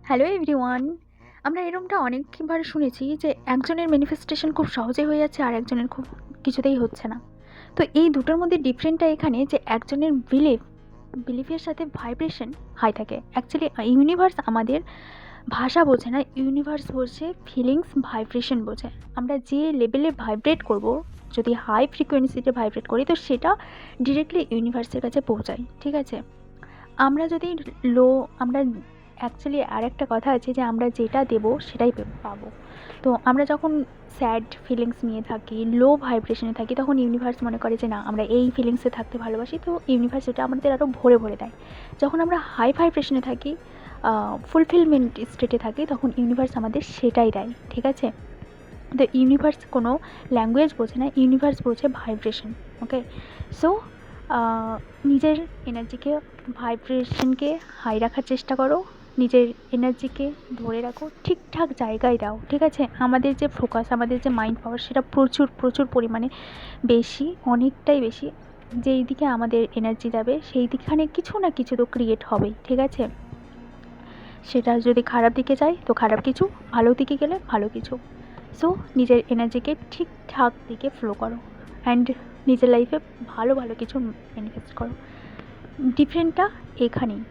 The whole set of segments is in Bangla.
Hello everyone. আমরা এরকমটা অনেকবার শুনেছি যে একজনের ম্যানিফেস্টেশন খুব সহজে হয়ে যাচ্ছে আর একজনের খুব কিছুতেই হচ্ছে না। তো এই দুটোর মধ্যে ডিফারেন্টটা এখানে যে একজনের বিলিফের সাথে ভাইব্রেশন হাই থাকে। অ্যাকচুয়ালি ইউনিভার্স আমাদের ভাষা বোঝে না, ইউনিভার্স বোঝে ফিলিংস, ভাইব্রেশন বোঝে। আমরা যে লেভেলে ভাইব্রেট করব, যদি হাই ফ্রিকোয়েন্সিতে ভাইব্রেট করি তো সেটা ডিরেক্টলি ইউনিভার্সের কাছে পৌঁছায়। ঠিক আছে, আমরা যদি লো আমরা অ্যাকচুয়ালি আরেকটা কথা আছে যে আমরা যেটা দেবো সেটাই পাবো। তো আমরা যখন স্যাড ফিলিংস নিয়ে থাকি, লো ভাইব্রেশনে থাকি, তখন ইউনিভার্স মনে করে যে না আমরা এই ফিলিংসে থাকতে ভালোবাসি, তো ইউনিভার্স ওটা আমাদের আরও ভরে ভরে দেয়। যখন আমরা হাই ভাইব্রেশনে থাকি, ফুলফিলমেন্ট স্টেটে থাকি, তখন ইউনিভার্স আমাদের সেটাই দেয়। ঠিক আছে, তো ইউনিভার্স কোনো ল্যাঙ্গুয়েজ বোঝে না, ইউনিভার্স বোঝে ভাইব্রেশন। ওকে, সো নিজের এনার্জিকে, ভাইব্রেশনকে হাই রাখার চেষ্টা করো, নিজের এনার্জিকে ধরে রাখো, ঠিকঠাক জায়গায় দাও। ঠিক আছে, আমাদের যে ফোকাস, আমাদের যে মাইন্ড পাওয়ার, সেটা প্রচুর প্রচুর পরিমাণে বেশি, অনেকটাই বেশি। যেই দিকে আমাদের এনার্জি যাবে সেই দিকখানে কিছু না কিছু তো ক্রিয়েট হবেই। ঠিক আছে, সেটা যদি খারাপ দিকে যায় তো খারাপ কিছু, ভালো দিকে গেলে ভালো কিছু। সো নিজের এনার্জিকে ঠিকঠাক দিকে ফ্লো করো অ্যান্ড নিজের লাইফে ভালো ভালো কিছু ম্যানিফেস্ট করো। ডিফারেন্টটা এখানেই,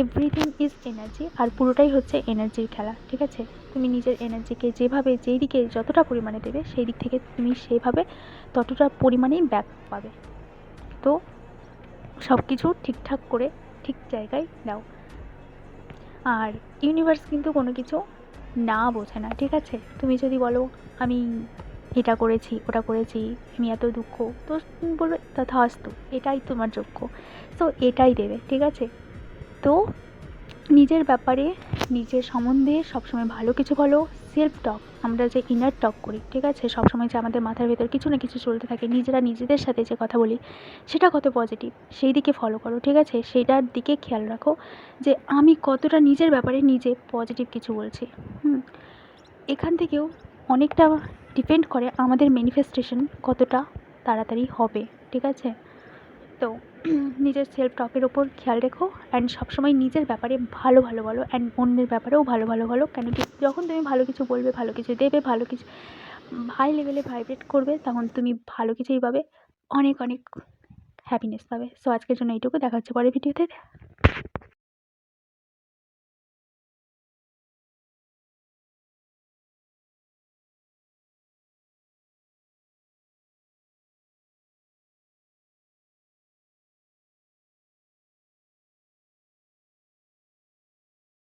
এভরিথিং ইজ এনার্জি, আর পুরোটাই হচ্ছে এনার্জির খেলা। ঠিক আছে, তুমি নিজের এনার্জিকে যেভাবে, যেই দিকে যতটা পরিমাণে দেবে সেই দিক থেকে তুমি সেভাবে ততটা পরিমাণেই ব্যাক পাবে। তো সব কিছু ঠিকঠাক করে ঠিক জায়গায় দাও। আর ইউনিভার্স কিন্তু কোনো কিছু না বোঝে না। ঠিক আছে, তুমি যদি বলো আমি এটা করেছি, ওটা করেছি, আমি এত দুঃখ, তো তুমি বলবে তথাস্তু, এটাই তোমার যোগ্য, সো এটাই দেবে। ঠিক আছে, তো নিজের ব্যাপারে, নিজের সম্বন্ধে সবসময় ভালো কিছু বলো। সেলফ টক, আমরা যে ইনার টক করি, ঠিক আছে, সবসময় যে আমাদের মাথার ভেতর কিছু না কিছু চলতে থাকে, নিজেরা নিজেদের সাথে যে কথা বলি সেটা কত পজিটিভ, সেই দিকে ফলো করো। ঠিক আছে, সেইটার দিকে খেয়াল রাখো যে আমি কতটা নিজের ব্যাপারে নিজে পজিটিভ কিছু বলছি। এখান থেকেও অনেকটা ডিপেন্ড করে আমাদের ম্যানিফেস্টেশন কতটা তাড়াতাড়ি হবে। ঠিক আছে, তো নিজের সেলফ টকের ওপর খেয়াল রেখো অ্যান্ড সবসময় নিজের ব্যাপারে ভালো ভালো বলো অ্যান্ড অন্যের ব্যাপারেও ভালো ভালো বলো। কেন কি, যখন তুমি ভালো কিছু বলবে, ভালো কিছু দেবে, ভালো কিছু হাই লেভেলে ভাইব্রেট করবে, তখন তুমি ভালো কিছুই পাবে, অনেক অনেক হ্যাপিনেস পাবে। সো আজকের জন্য এইটুকু, দেখা হচ্ছে পরের ভিডিওতে।